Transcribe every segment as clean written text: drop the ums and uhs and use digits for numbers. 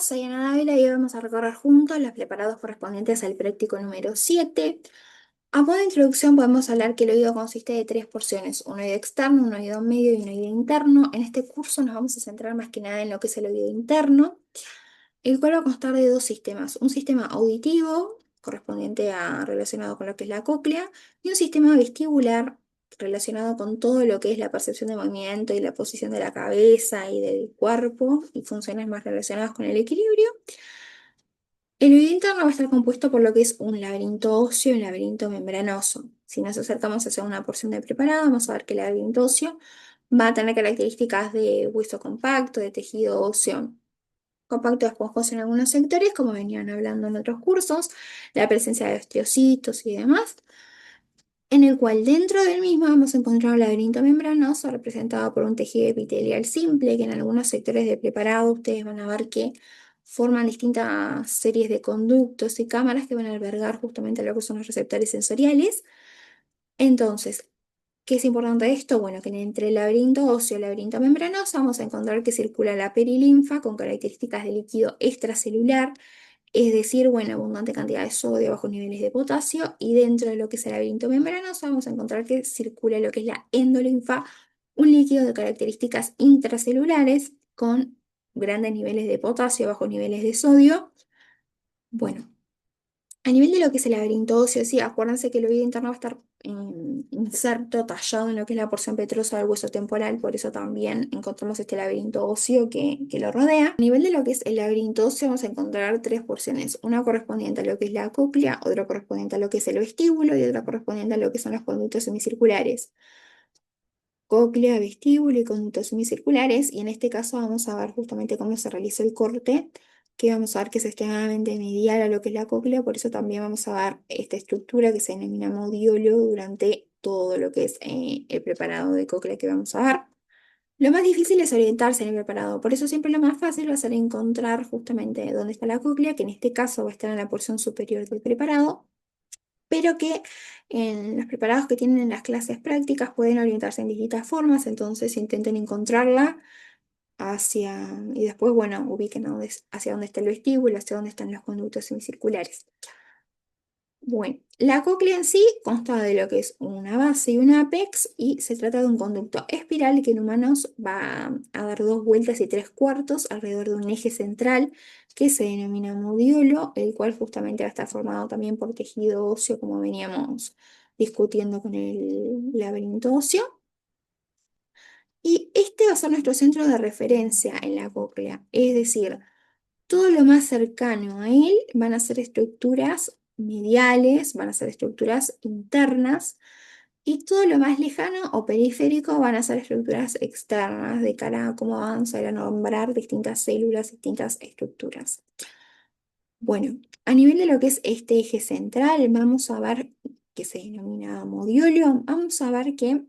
soy Ana Dávila y hoy vamos a recorrer juntos los preparados correspondientes al práctico número 7. A modo de introducción podemos hablar que el oído consiste de tres porciones, un oído externo, un oído medio y un oído interno. En este curso nos vamos a centrar más que nada en lo que es el oído interno, el cual va a constar de dos sistemas, un sistema auditivo correspondiente a relacionado con lo que es la cóclea y un sistema vestibular relacionado con todo lo que es la percepción de movimiento y la posición de la cabeza y del cuerpo y funciones más relacionadas con el equilibrio. El oído interno va a estar compuesto por lo que es un laberinto óseo y un laberinto membranoso. Si nos acercamos hacia una porción de preparado, vamos a ver que el laberinto óseo va a tener características de hueso compacto, de tejido óseo compacto esponjoso en algunos sectores, como venían hablando en otros cursos, la presencia de osteocitos y demás, en el cual dentro del mismo vamos a encontrar un laberinto membranoso representado por un tejido epitelial simple, que en algunos sectores de preparado ustedes van a ver que forman distintas series de conductos y cámaras que van a albergar justamente lo que son los receptores sensoriales. Entonces, ¿qué es importante esto? Bueno, que entre el laberinto óseo y el laberinto membranoso vamos a encontrar que circula la perilinfa con características de líquido extracelular, es decir, bueno, abundante cantidad de sodio, bajos niveles de potasio, y dentro de lo que es el laberinto membranoso vamos a encontrar que circula lo que es la endolinfa, un líquido de características intracelulares con grandes niveles de potasio, bajos niveles de sodio. Bueno. A nivel de lo que es el laberinto óseo, sí, acuérdense que el oído interno va a estar inserto, tallado en lo que es la porción petrosa del hueso temporal, por eso también encontramos este laberinto óseo que lo rodea. A nivel de lo que es el laberinto óseo vamos a encontrar tres porciones, una correspondiente a lo que es la cóclea, otra correspondiente a lo que es el vestíbulo y otra correspondiente a lo que son los conductos semicirculares. Cóclea, vestíbulo y conductos semicirculares, y en este caso vamos a ver justamente cómo se realiza el corte, que vamos a ver que es extremadamente medial a lo que es la cóclea, por eso también vamos a ver esta estructura que se denomina modiolo durante todo lo que es el preparado de cóclea que vamos a ver. Lo más difícil es orientarse en el preparado, por eso siempre lo más fácil va a ser encontrar justamente dónde está la cóclea, que en este caso va a estar en la porción superior del preparado, pero que en los preparados que tienen en las clases prácticas pueden orientarse en distintas formas, entonces intenten encontrarla y después, bueno, ubiquen hacia dónde está el vestíbulo, hacia dónde están los conductos semicirculares. Bueno, la cóclea en sí consta de lo que es una base y un ápex y se trata de un conducto espiral que en humanos va a dar dos vueltas y tres cuartos alrededor de un eje central que se denomina modiolo, el cual justamente va a estar formado también por tejido óseo, como veníamos discutiendo con el laberinto óseo. Y este va a ser nuestro centro de referencia en la cóclea, es decir, todo lo más cercano a él van a ser estructuras mediales, van a ser estructuras internas, y todo lo más lejano o periférico van a ser estructuras externas, de cara a cómo vamos a ir a nombrar distintas células, distintas estructuras. Bueno, a nivel de lo que es este eje central, vamos a ver que se denomina modiolo, vamos a ver que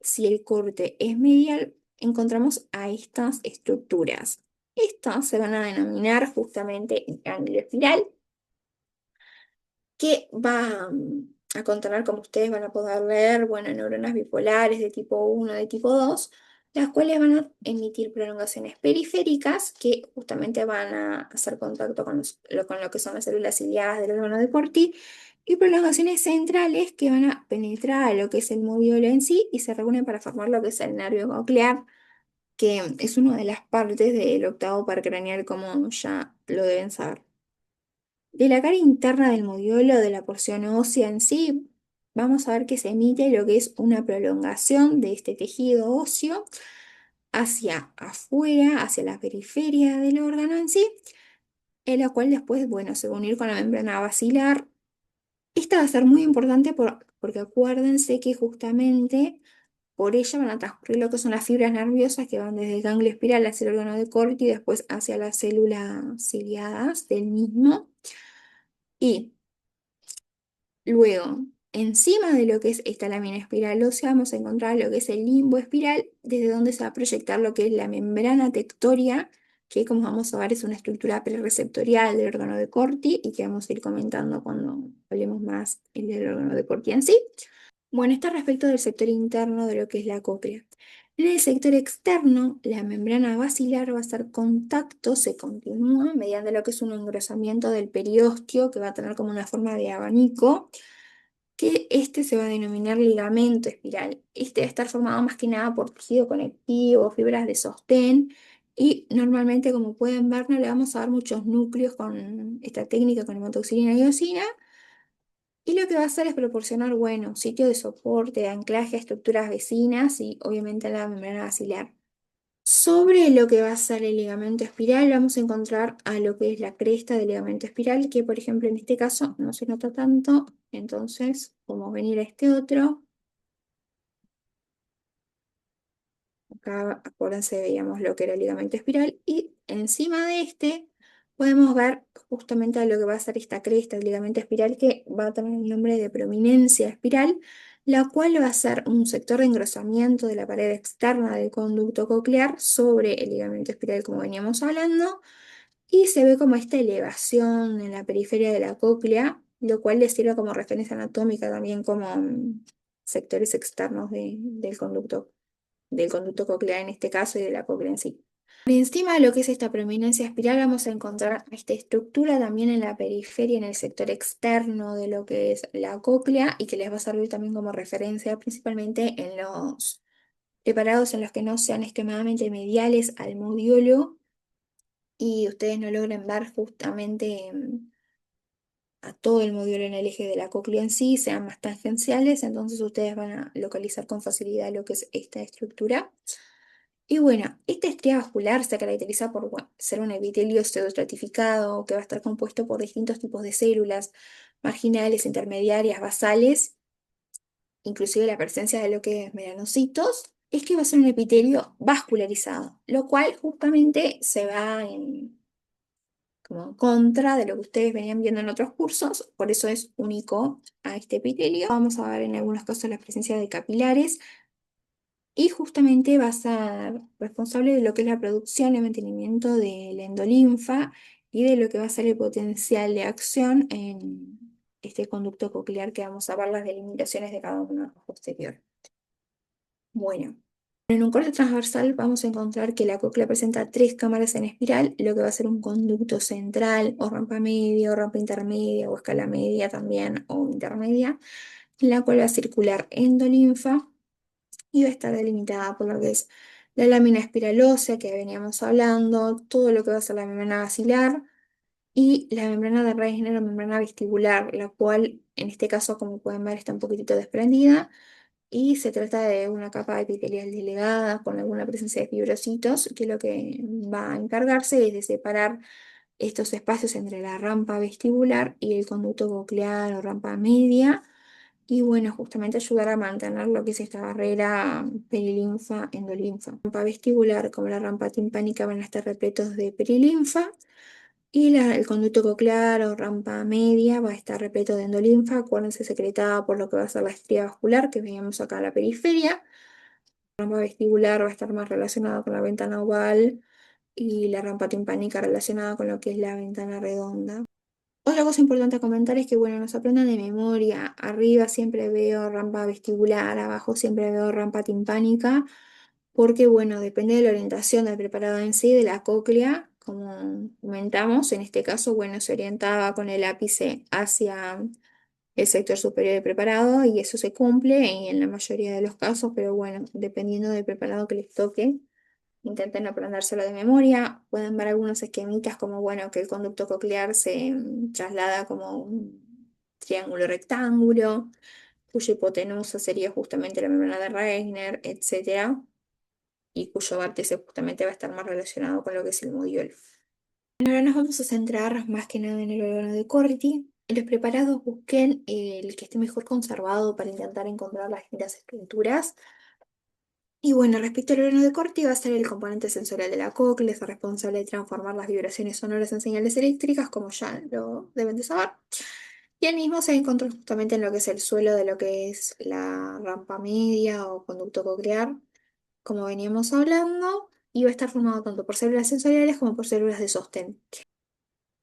si el corte es medial, encontramos a estas estructuras. Estas se van a denominar justamente ganglio espiral, que va a contener, como ustedes van a poder ver, bueno, neuronas bipolares de tipo 1, de tipo 2, las cuales van a emitir prolongaciones periféricas que justamente van a hacer contacto con lo que son las células ciliadas del órgano de Corti, y prolongaciones centrales que van a penetrar a lo que es el módulo en sí y se reúnen para formar lo que es el nervio coclear, que es una de las partes del octavo par craneal, como ya lo deben saber. De la cara interna del modiolo de la porción ósea en sí, vamos a ver que se emite lo que es una prolongación de este tejido óseo hacia afuera, hacia la periferia del órgano en sí, en la cual después, bueno, se va a unir con la membrana basilar. Esta va a ser muy importante porque acuérdense que justamente por ella van a transcurrir lo que son las fibras nerviosas que van desde el ganglio espiral hacia el órgano de Corti y después hacia las células ciliadas del mismo. Y luego, encima de lo que es esta lámina espiral ósea, vamos a encontrar lo que es el limbo espiral, desde donde se va a proyectar lo que es la membrana tectoria, que como vamos a ver es una estructura prereceptorial del órgano de Corti y que vamos a ir comentando cuando hablemos más del órgano de Corti en sí. Bueno, esto respecto del sector interno de lo que es la cóclea. En el sector externo, la membrana basilar va a hacer contacto, se continúa mediante lo que es un engrosamiento del periósteo que va a tener como una forma de abanico, que este se va a denominar ligamento espiral. Este va a estar formado más que nada por tejido conectivo, fibras de sostén, y normalmente, como pueden ver, no le vamos a dar muchos núcleos con esta técnica con hematoxilina y eosina, y lo que va a hacer es proporcionar, bueno, sitio de soporte, de anclaje a estructuras vecinas y obviamente a la membrana basilar. Sobre lo que va a ser el ligamento espiral, vamos a encontrar a lo que es la cresta del ligamento espiral, que por ejemplo en este caso no se nota tanto, entonces vamos a venir a este otro. Acá, acuérdense, veíamos lo que era el ligamento espiral y encima de este podemos ver justamente a lo que va a ser esta cresta del ligamento espiral que va a tener el nombre de prominencia espiral, la cual va a ser un sector de engrosamiento de la pared externa del conducto coclear sobre el ligamento espiral como veníamos hablando, y se ve como esta elevación en la periferia de la cóclea, lo cual le sirve como referencia anatómica también como sectores externos del conducto coclear en este caso y de la cóclea en sí. Por encima de lo que es esta prominencia espiral vamos a encontrar esta estructura también en la periferia, en el sector externo de lo que es la cóclea y que les va a servir también como referencia principalmente en los preparados en los que no sean extremadamente mediales al modiolo y ustedes no logren ver justamente a todo el modiolo en el eje de la cóclea en sí, sean más tangenciales, entonces ustedes van a localizar con facilidad lo que es esta estructura. Y bueno, esta estría vascular se caracteriza por bueno, ser un epitelio pseudoestratificado que va a estar compuesto por distintos tipos de células marginales, intermediarias, basales, inclusive la presencia de lo que es melanocitos, es que va a ser un epitelio vascularizado, lo cual justamente se va como en contra de lo que ustedes venían viendo en otros cursos, por eso es único a este epitelio. Vamos a ver en algunos casos la presencia de capilares y justamente va a ser responsable de lo que es la producción y mantenimiento de la endolinfa y de lo que va a ser el potencial de acción en este conducto coclear que vamos a ver las delimitaciones de cada uno posterior. Bueno. En un corte transversal vamos a encontrar que la cóclea presenta tres cámaras en espiral, lo que va a ser un conducto central o rampa media o rampa intermedia o escala media también o intermedia, en la cual va a circular endolinfa y va a estar delimitada por lo que es la lámina espiralósea que veníamos hablando, todo lo que va a ser la membrana basilar y la membrana de Reissner o membrana vestibular, la cual en este caso, como pueden ver, está un poquitito desprendida y se trata de una capa epitelial delegada con alguna presencia de fibrocitos, que lo que va a encargarse es de separar estos espacios entre la rampa vestibular y el conducto coclear o rampa media, y bueno, justamente ayudar a mantener lo que es esta barrera perilinfa-endolinfa. La rampa vestibular como la rampa timpánica van a estar repletos de perilinfa, y el conducto coclear o rampa media va a estar repleto de endolinfa, acuérdense, secretada por lo que va a ser la estría vascular, que veíamos acá en la periferia. La rampa vestibular va a estar más relacionada con la ventana oval y la rampa timpánica relacionada con lo que es la ventana redonda. Otra cosa importante a comentar es que, bueno, nos aprendan de memoria. Arriba siempre veo rampa vestibular, abajo siempre veo rampa timpánica, porque, bueno, depende de la orientación del preparado en sí, de la cóclea, como comentamos, en este caso, bueno, se orientaba con el ápice hacia el sector superior del preparado y eso se cumple y en la mayoría de los casos, pero bueno, dependiendo del preparado que les toque. Intenten aprendérselo de memoria. Pueden ver algunos esquemitas como, bueno, que el conducto coclear se traslada como un triángulo rectángulo, cuya hipotenusa sería justamente la membrana de Reissner, etcétera, y cuyo vértice justamente va a estar más relacionado con lo que es el modiolo. Ahora nos vamos a centrar más que nada en el órgano de Corti. En los preparados busquen el que esté mejor conservado para intentar encontrar las distintas estructuras. Y bueno, respecto al órgano de Corti, va a ser el componente sensorial de la cóclea, es el responsable de transformar las vibraciones sonoras en señales eléctricas, como ya lo deben de saber. Y el mismo se encontró justamente en lo que es el suelo de lo que es la rampa media o conducto coclear, como veníamos hablando, y va a estar formado tanto por células sensoriales como por células de sostén.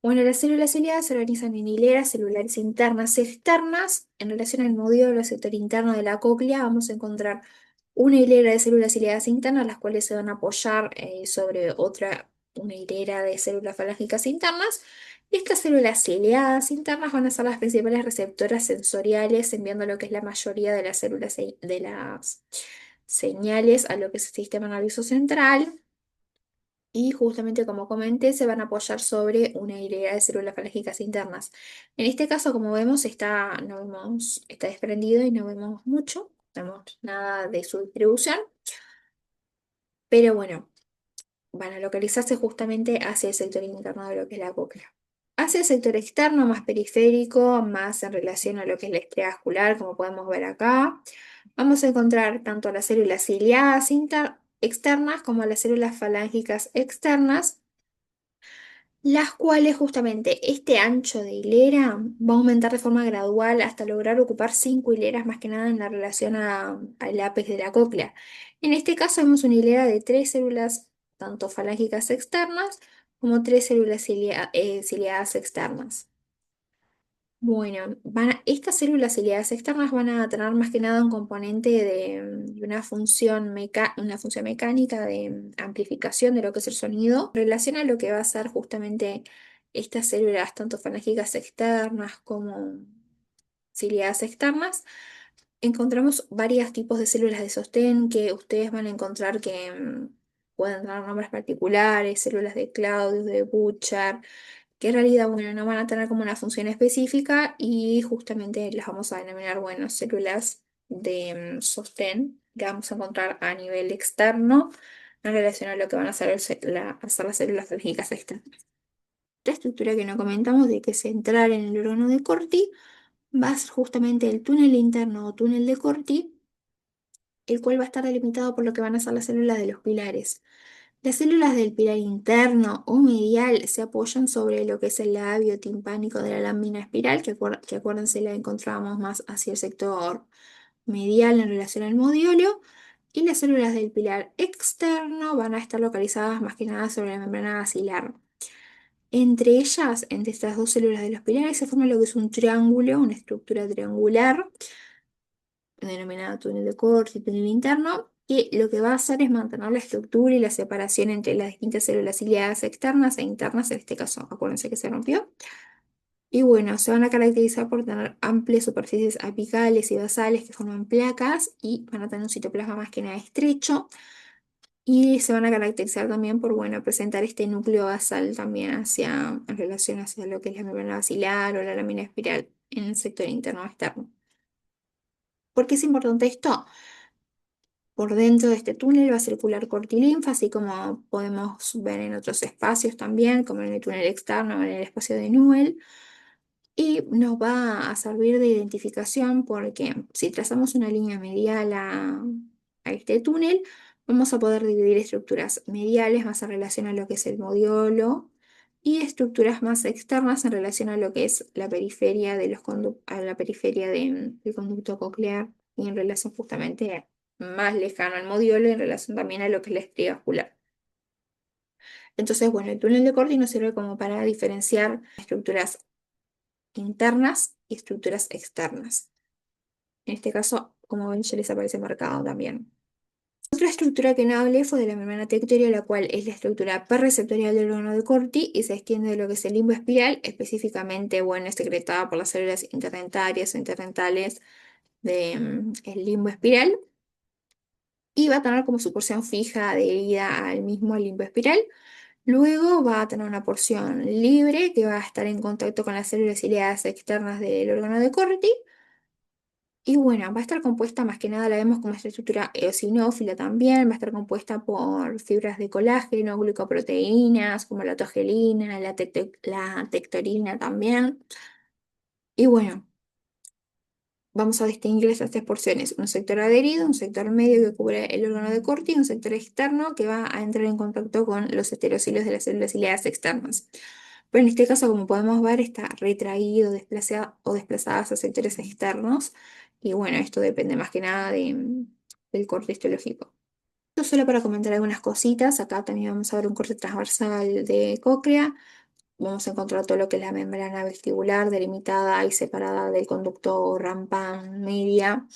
Bueno, las células ciliadas se organizan en hileras celulares internas y externas. En relación al modelo del sector interno de la cóclea, vamos a encontrar una hilera de células ciliadas internas, las cuales se van a apoyar sobre una hilera de células falángicas internas. Y estas células ciliadas internas van a ser las principales receptoras sensoriales, enviando lo que es la mayoría de las de las señales a lo que es el sistema nervioso central. Y justamente como comenté, se van a apoyar sobre una hilera de células falángicas internas. En este caso, como vemos, no vemos, está desprendido y no vemos mucho, no vemos nada de su distribución. Pero bueno, van a localizarse justamente hacia el sector interno de lo que es la cóclea. Hacia el sector externo, más periférico, más en relación a lo que es la estrella vascular, como podemos ver acá, vamos a encontrar tanto las células ciliadas externas como las células falángicas externas, las cuales justamente este ancho de hilera va a aumentar de forma gradual hasta lograr ocupar 5 hileras más que nada en la relación al ápex de la cóclea. En este caso vemos una hilera de 3 células, tanto falángicas externas como 3 células ciliadas externas. Bueno, estas células ciliadas externas van a tener más que nada un componente de una función mecánica de amplificación de lo que es el sonido, en relación a lo que va a ser justamente estas células, tanto falángicas externas como ciliadas externas. Encontramos varios tipos de células de sostén que ustedes van a encontrar que pueden tener nombres particulares, células de Claudius, de Buchar, que en realidad, bueno, no van a tener como una función específica y justamente las vamos a denominar, bueno, células de sostén que vamos a encontrar a nivel externo en relación a lo que van a hacer, hacer las células algínicas externas. La estructura que no comentamos de que es central en el órgano de Corti va a ser justamente el túnel interno o túnel de Corti, el cual va a estar delimitado por lo que van a ser las células de los pilares. Las células del pilar interno o medial se apoyan sobre lo que es el labio timpánico de la lámina espiral, que acuérdense la encontrábamos más hacia el sector medial en relación al modiolo, y las células del pilar externo van a estar localizadas más que nada sobre la membrana basilar. Entre ellas, entre estas dos células de los pilares, se forma lo que es un triángulo, una estructura triangular, denominada túnel de Corti, túnel interno, que lo que va a hacer es mantener la estructura y la separación entre las distintas células ciliadas externas e internas, en este caso, acuérdense que se rompió. Y bueno, se van a caracterizar por tener amplias superficies apicales y basales que forman placas y van a tener un citoplasma más que nada estrecho. Y se van a caracterizar también por, bueno, presentar este núcleo basal también en relación hacia lo que es la membrana basilar o la lámina espiral en el sector interno o externo. ¿Por qué es importante esto? Por dentro de este túnel va a circular cortilinfa, así como podemos ver en otros espacios también, como en el túnel externo o en el espacio de Newell. Y nos va a servir de identificación porque si trazamos una línea medial a este túnel, vamos a poder dividir estructuras mediales más en relación a lo que es el modiolo y estructuras más externas en relación a lo que es la periferia a la periferia del conducto coclear y en relación justamente más lejano al modiolo y en relación también a lo que es la estría vascular. Entonces, bueno, el túnel de Corti nos sirve como para diferenciar estructuras internas y estructuras externas. En este caso, como ven, ya les aparece marcado también. Otra estructura que no hablé fue de la membrana tectoria, la cual es la estructura perreceptorial del órgano de Corti y se extiende de lo que es el limbo espiral, específicamente, bueno, es secretada por las células interdentarias o interdentales del limbo espiral y va a tener como su porción fija adherida al mismo limbo espiral. Luego va a tener una porción libre que va a estar en contacto con las células ciliadas externas del órgano de Corti. Y bueno, va a estar compuesta más que nada, la vemos como esta estructura eosinófila también, va a estar compuesta por fibras de colágeno, glucoproteínas como la autogelina, la tectorina también. Y bueno, vamos a distinguir estas 3 porciones, un sector adherido, un sector medio que cubre el órgano de Corti y un sector externo que va a entrar en contacto con los heterocilos de las células ciliadas externas. Pero en este caso, como podemos ver, está retraído, desplazado o desplazadas a sectores externos. Y bueno, esto depende más que nada del corte histológico. Esto solo para comentar algunas cositas. Acá también vamos a ver un corte transversal de cóclea. Vamos a encontrar todo lo que es la membrana vestibular delimitada y separada del conducto rampa media.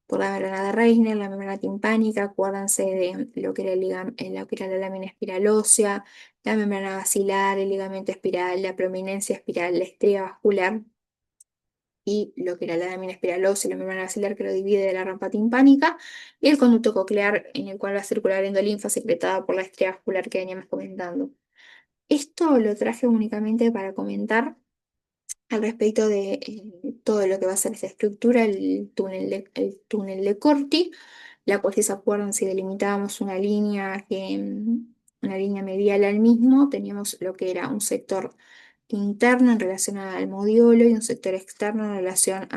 por la membrana de Reisner, la membrana timpánica, acuérdense de lo que era lo que era la lámina espiral ósea, la membrana basilar, el ligamento espiral, la prominencia espiral, la estría vascular y lo que era la lámina espiral ósea, la membrana basilar que lo divide de la rampa timpánica, y el conducto coclear en el cual va a circular endolinfa secretada por la estría vascular que veníamos comentando. Esto lo traje únicamente para comentar al respecto de todo lo que va a ser esta estructura, el túnel de Corti, la cual, si se acuerdan, si delimitábamos una línea medial al mismo, teníamos lo que era un sector interno en relación al modiolo y un sector externo en relación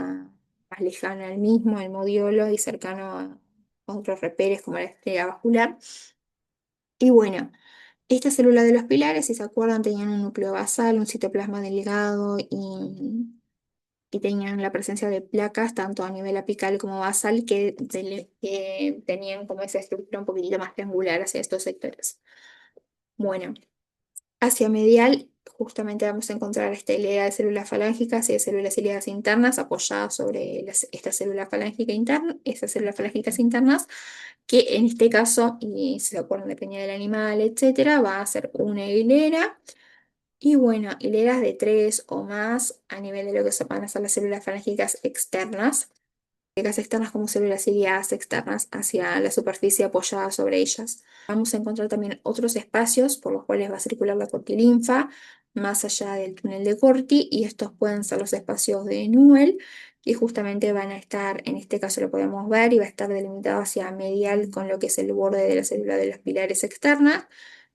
más lejano al mismo, al modiolo y cercano a otros reperes como la estrella vascular. Y bueno, esta célula de los pilares, si se acuerdan, tenían un núcleo basal, un citoplasma delgado y tenían la presencia de placas tanto a nivel apical como basal que tenían como esa estructura un poquitito más triangular hacia estos sectores. Bueno, hacia medial justamente vamos a encontrar esta hilera de células falángicas y de células ciliadas internas apoyadas sobre esta célula falángica interna, estas células falángicas internas, que en este caso, y si se acuerdan, dependía del animal, etcétera, va a ser una hilera. Y bueno, hileras de tres o más a nivel de lo que se van a hacer las células falángicas externas, externas como células ciliadas externas hacia la superficie apoyada sobre ellas. Vamos a encontrar también otros espacios por los cuales va a circular la cortilinfa más allá del túnel de Corti, y estos pueden ser los espacios de Newell, que justamente van a estar, en este caso lo podemos ver, y va a estar delimitado hacia medial con lo que es el borde de la célula de los pilares externas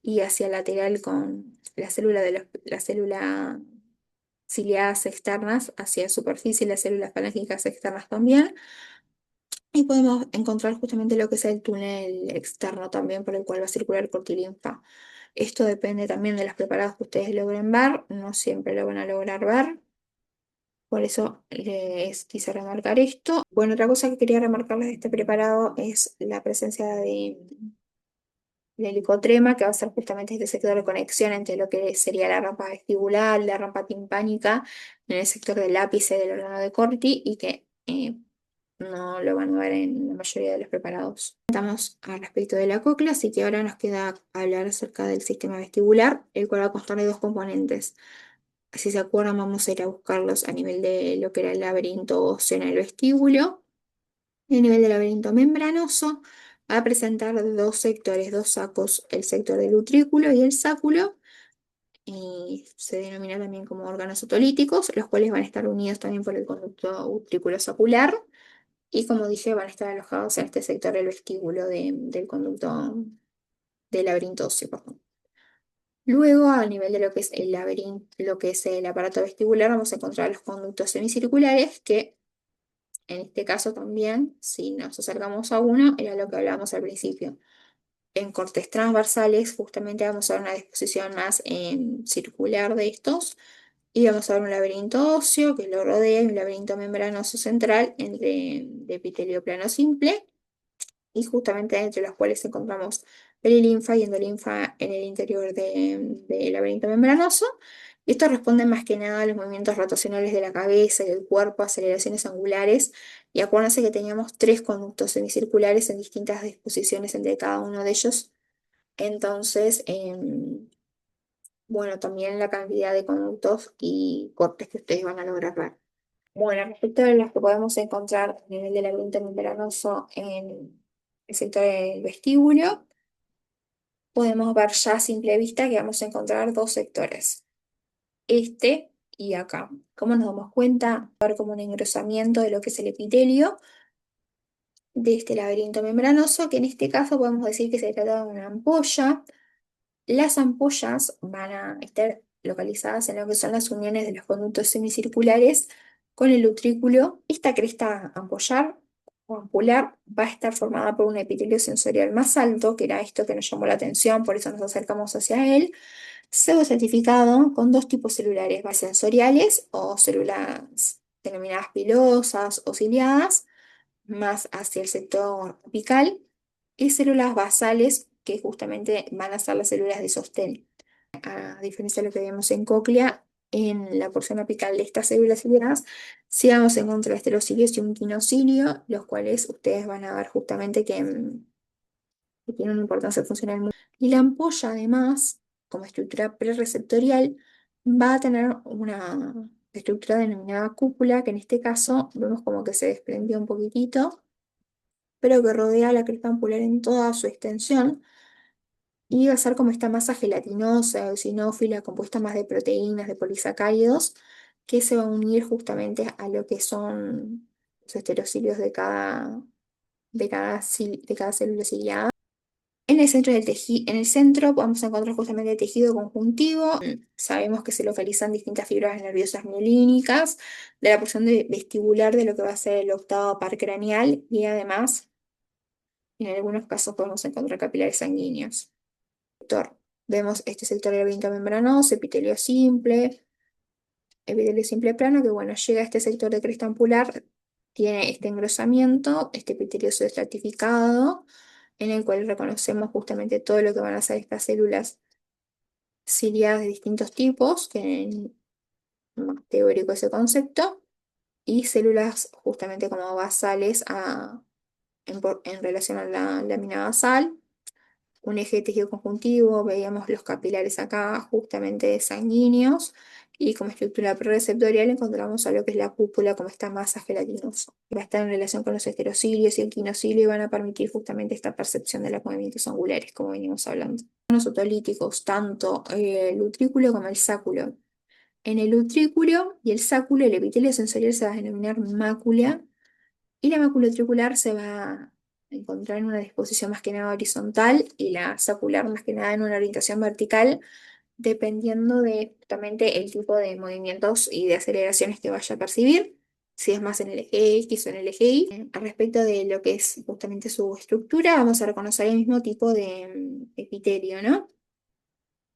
y hacia lateral con la célula ciliadas externas hacia superficie y las células falángicas externas también. Y podemos encontrar justamente lo que es el túnel externo también por el cual va a circular cortilinfa. Esto depende también de los preparados que ustedes logren ver, no siempre lo van a lograr ver, por eso les quise remarcar esto. Bueno, otra cosa que quería remarcarles de este preparado es la presencia del licotrema, que va a ser justamente este sector de conexión entre lo que sería la rampa vestibular, la rampa timpánica, en el sector del ápice del órgano de Corti, y que no lo van a ver en la mayoría de los preparados. Estamos al respecto de la cóclea, así que ahora nos queda hablar acerca del sistema vestibular, el cual va a constar de dos componentes. Si se acuerdan, vamos a ir a buscarlos a nivel de lo que era el laberinto óseo en el vestíbulo. Y a nivel del laberinto membranoso va a presentar dos sectores, dos sacos, el sector del utrículo y el sáculo, y se denomina también como órganos otolíticos, los cuales van a estar unidos también por el conducto utrículo sacular. Y como dije, van a estar alojados en este sector del vestíbulo del conducto del laberinto óseo, perdón. Luego, a nivel de lo que es el laberinto, lo que es el aparato vestibular, vamos a encontrar los conductos semicirculares, que en este caso también, si nos acercamos a uno, era lo que hablábamos al principio. En cortes transversales, justamente vamos a ver una disposición más circular de estos, y vamos a ver un laberinto óseo que lo rodea y un laberinto membranoso central de epitelio plano simple, y justamente entre los cuales encontramos perilinfa y endolinfa en el interior del laberinto membranoso. Esto responde más que nada a los movimientos rotacionales de la cabeza y del cuerpo, aceleraciones angulares, y acuérdense que teníamos tres conductos semicirculares en distintas disposiciones entre cada uno de ellos. Entonces, bueno, también la cantidad de conductos y cortes que ustedes van a lograr ver. Bueno, respecto a las que podemos encontrar a nivel del laberinto membranoso en el sector del vestíbulo, podemos ver ya a simple vista que vamos a encontrar dos sectores, este y acá. ¿Cómo nos damos cuenta? Va a haber como un engrosamiento de lo que es el epitelio de este laberinto membranoso, que en este caso podemos decir que se trata de una ampolla. Las ampollas van a estar localizadas en lo que son las uniones de los conductos semicirculares con el utrículo. Esta cresta ampollar o ampular va a estar formada por un epitelio sensorial más alto, que era esto que nos llamó la atención, por eso nos acercamos hacia él, pseudoestratificado con dos tipos celulares, sensoriales o células denominadas pilosas o ciliadas, más hacia el sector apical, y células basales, que justamente van a ser las células de sostén. A diferencia de lo que vemos en cóclea, en la porción apical de estas células ciliadas, sí vamos a encontrar esterocilios y un quinocilio, los cuales ustedes van a ver justamente que tienen una importancia funcional muy. Y la ampolla, además, como estructura prereceptorial, va a tener una estructura denominada cúpula, que en este caso vemos como que se desprendió un poquitito, pero que rodea la cresta ampular en toda su extensión y va a ser como esta masa gelatinosa, eosinófila, compuesta más de proteínas, de polisacáridos, que se va a unir justamente a lo que son los esterocilios de cada célula ciliada. En el centro del tejido, en el centro vamos a encontrar justamente el tejido conjuntivo. Sabemos que se localizan distintas fibras nerviosas mielínicas de la porción vestibular de lo que va a ser el octavo par craneal y además en algunos casos podemos encontrar capilares sanguíneos. Sector. Vemos este sector laberinto membranoso, epitelio simple plano, que bueno, llega a este sector de cresta ampular, tiene este engrosamiento, este epitelioso estratificado, en el cual reconocemos justamente todo lo que van a ser estas células ciliadas de distintos tipos, que es más teórico ese concepto, y células justamente como basales en relación a la lámina basal. Un eje de tejido conjuntivo, veíamos los capilares acá, justamente sanguíneos, y como estructura prereceptorial encontramos a lo que es la cúpula, como esta masa gelatinosa. Va a estar en relación con los esterocilios y el quinocilio y van a permitir justamente esta percepción de los movimientos angulares, como venimos hablando. Los otolíticos, tanto el utrículo como el sáculo. En el utrículo y el sáculo, el epitelio sensorial se va a denominar mácula, y la mácula utricular se va a encontrar en una disposición más que nada horizontal y la sacular más que nada en una orientación vertical, dependiendo de justamente el tipo de movimientos y de aceleraciones que vaya a percibir, si es más en el eje X o en el eje Y. Al respecto de lo que es justamente su estructura, vamos a reconocer el mismo tipo de epitelio, ¿no?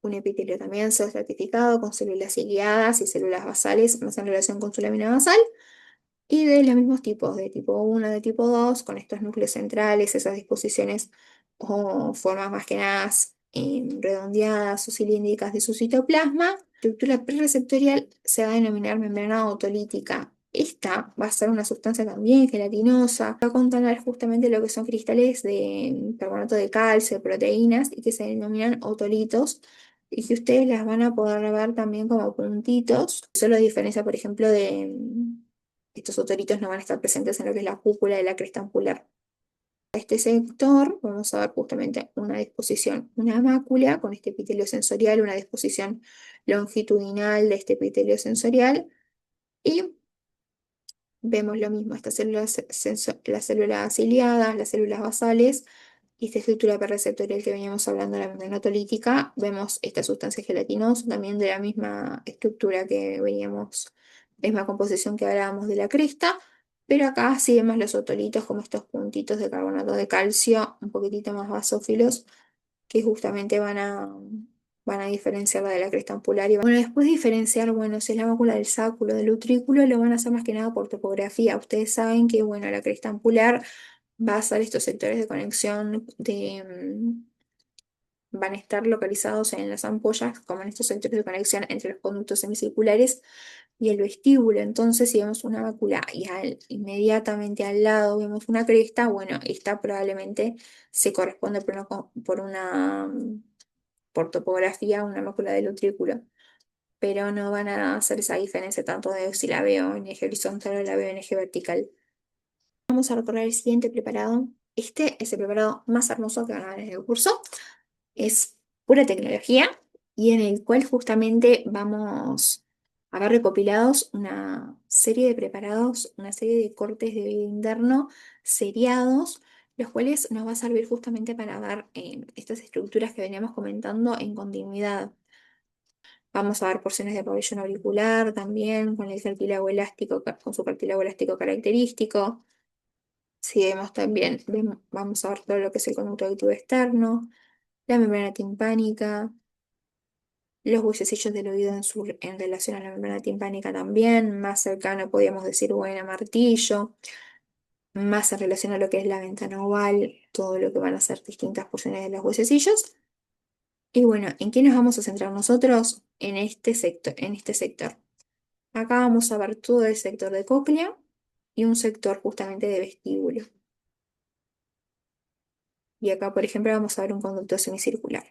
Un epitelio también estratificado con células ciliadas y células basales más en relación con su lámina basal. Y de los mismos tipos, de tipo 1, de tipo 2 con estos núcleos centrales, esas disposiciones o formas más que nada redondeadas o cilíndricas de su citoplasma. La estructura prereceptorial se va a denominar membrana otolítica. Esta va a ser una sustancia también gelatinosa, va a contener justamente lo que son cristales de carbonato de calcio, proteínas, y que se denominan otolitos, y que ustedes las van a poder ver también como puntitos. Solo diferencia, por ejemplo, de estos otoritos no van a estar presentes en lo que es la cúpula de la cresta ampular. A este sector vamos a ver justamente una disposición, una mácula con este epitelio sensorial, una disposición longitudinal de este epitelio sensorial, y vemos lo mismo, estas células, las células ciliadas, las células basales, y esta estructura perreceptorial que veníamos hablando de la membrana otolítica. Vemos esta sustancia gelatinosa también de la misma estructura que veníamos, misma composición que hablábamos de la cresta, pero acá sí vemos los otolitos como estos puntitos de carbonato de calcio, un poquitito más basófilos, que justamente van a diferenciarla de la cresta ampular. Y bueno, después de diferenciar, bueno, si es la mácula del sáculo, del utrículo, lo van a hacer más que nada por topografía. Ustedes saben que, bueno, la cresta ampular va a ser estos sectores de conexión van a estar localizados en las ampollas, como en estos sectores de conexión entre los conductos semicirculares y el vestíbulo. Entonces, si vemos una mácula y inmediatamente al lado vemos una cresta, bueno, esta probablemente se corresponde por topografía a una mácula del utrículo, pero no van a hacer esa diferencia tanto de si la veo en eje horizontal o la veo en eje vertical. Vamos a recorrer el siguiente preparado. Este es el preparado más hermoso que van a ver en el curso. Es pura tecnología y en el cual justamente vamos a ver recopilados una serie de preparados, una serie de cortes de video interno seriados, los cuales nos va a servir justamente para ver estas estructuras que veníamos comentando en continuidad. Vamos a ver porciones de pabellón auricular también, con el cartílago elástico, con su cartílago elástico característico. Si vemos también, vamos a ver todo lo que es el conducto auditivo externo, la membrana timpánica, los huesecillos del oído en relación a la membrana timpánica también, más cercano podríamos decir buena martillo, más en relación a lo que es la ventana oval, todo lo que van a ser distintas porciones de los huesecillos. Y bueno, ¿en qué nos vamos a centrar nosotros? En este sector, en este sector. Acá vamos a ver todo el sector de cóclea y un sector justamente de vestíbulo. Y acá, por ejemplo, vamos a ver un conducto semicircular.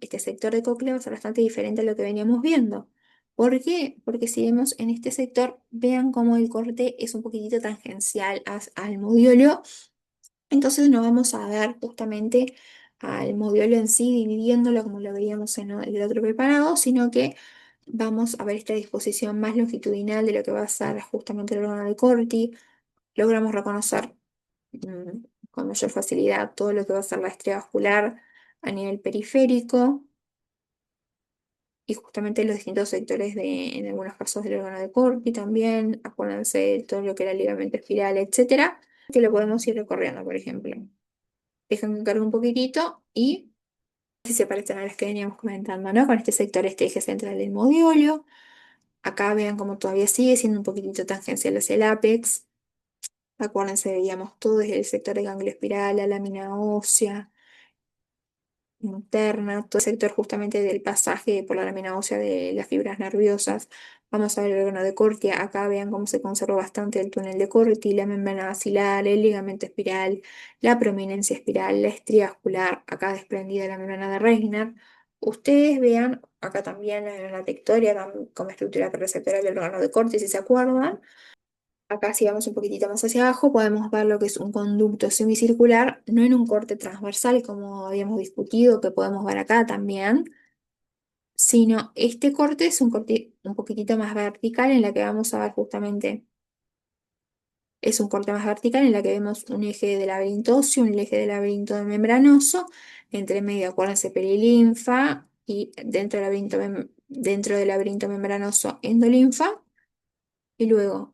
Este sector de cóclea va a ser bastante diferente a lo que veníamos viendo. ¿Por qué? Porque si vemos en este sector, vean cómo el corte es un poquitito tangencial al modiolo. Entonces no vamos a ver justamente al modiolo en sí dividiéndolo como lo veíamos en el otro preparado, sino que vamos a ver esta disposición más longitudinal de lo que va a ser justamente el órgano de Corti. Logramos reconocer con mayor facilidad todo lo que va a ser la estría vascular a nivel periférico y justamente los distintos sectores en algunos casos del órgano de Corti también, acuérdense de todo lo que era el ligamento espiral, etcétera, que lo podemos ir recorriendo, por ejemplo. Dejan que cargue un poquitito y si se parecen a las que veníamos comentando, ¿no? Con este sector, este eje central del modiolio. Acá vean como todavía sigue siendo un poquitito tangencial hacia el ápex. Acuérdense, veíamos todo desde el sector de ganglio espiral, la lámina ósea interna, todo el sector justamente del pasaje por la lámina ósea de las fibras nerviosas. Vamos a ver el órgano de Corti. Acá vean cómo se conserva bastante el túnel de Corti, la membrana basilar, el ligamento espiral, la prominencia espiral, la estría vascular, acá desprendida la membrana de Reisner. Ustedes vean acá también en la tectoria como estructura receptora del órgano de Corti, si se acuerdan. Acá si vamos un poquitito más hacia abajo podemos ver lo que es un conducto semicircular, no en un corte transversal como habíamos discutido, que podemos ver acá también, sino este corte es un corte un poquitito más vertical en la que vamos a ver justamente, es un corte más vertical en la que vemos un eje de laberinto óseo, un eje de laberinto membranoso, entre medio acuérdense perilinfa y dentro del laberinto membranoso endolinfa, y luego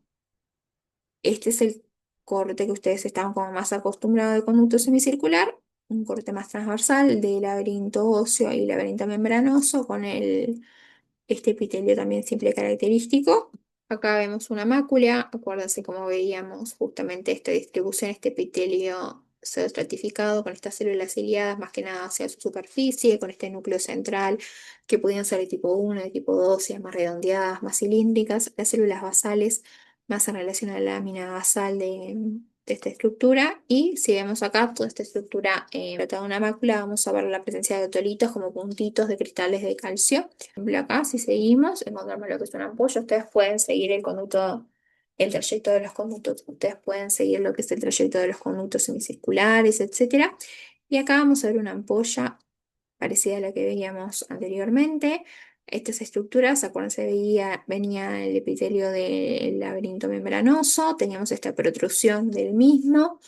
este es el corte que ustedes estaban como más acostumbrados de conducto semicircular, un corte más transversal de laberinto óseo y laberinto membranoso con este epitelio también simple característico. Acá vemos una mácula, acuérdense cómo veíamos justamente esta distribución, este epitelio pseudoestratificado con estas células ciliadas más que nada hacia su superficie, con este núcleo central que podían ser de tipo 1, de tipo 2, ya más redondeadas, más cilíndricas, las células basales más en relación a la lámina basal de esta estructura. Y si vemos acá toda esta estructura tratada de una mácula, vamos a ver la presencia de otolitos como puntitos de cristales de calcio. Por ejemplo, acá, si seguimos, encontramos lo que es una ampolla. Ustedes pueden seguir el conducto, el trayecto de los conductos. Ustedes pueden seguir lo que es el trayecto de los conductos semicirculares, etcétera. Y acá vamos a ver una ampolla parecida a la que veíamos anteriormente. Estas estructuras, acuérdense, venía el epitelio del laberinto membranoso, teníamos esta protrusión del mismo.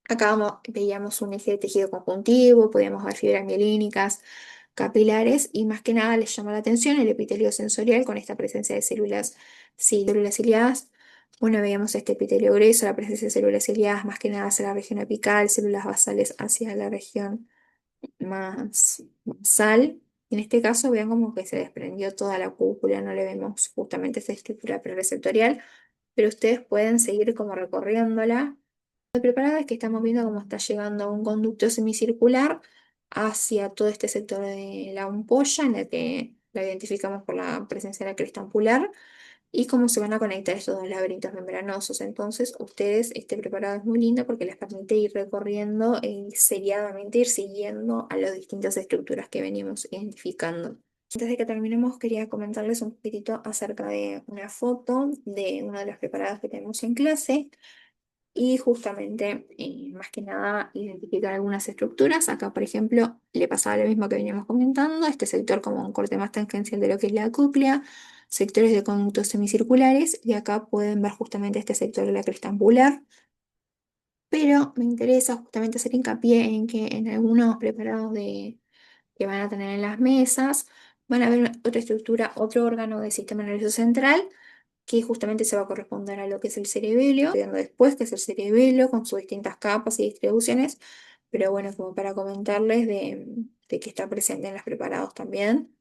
Acá veíamos un eje de tejido conjuntivo, podíamos ver fibras mielínicas, capilares y más que nada les llama la atención el epitelio sensorial con esta presencia de células ciliadas. Bueno, veíamos este epitelio grueso, la presencia de células ciliadas más que nada hacia la región apical, células basales hacia la región más basal. En este caso, vean como que se desprendió toda la cúpula, no le vemos justamente esta estructura prereceptorial, pero ustedes pueden seguir como recorriéndola preparada es que estamos viendo cómo está llegando un conducto semicircular hacia todo este sector de la ampolla, en el que la identificamos por la presencia de la cresta ampular, y cómo se van a conectar estos dos laberintos membranosos. Entonces, ustedes, este preparado es muy lindo porque les permite ir recorriendo y seriadamente ir siguiendo a las distintas estructuras que venimos identificando. Antes de que terminemos, quería comentarles un poquitito acerca de una foto de uno de los preparados que tenemos en clase. Y justamente, más que nada, identificar algunas estructuras. Acá, por ejemplo, le pasaba lo mismo que veníamos comentando, este sector como un corte más tangencial de lo que es la cúclea, sectores de conductos semicirculares, y acá pueden ver justamente este sector de la cresta angular. Pero me interesa justamente hacer hincapié en que en algunos preparados que van a tener en las mesas, van a ver otra estructura, otro órgano del sistema nervioso central que justamente se va a corresponder a lo que es el cerebelo, viendo después que es el cerebelo con sus distintas capas y distribuciones, pero bueno, como para comentarles de que está presente en los preparados también.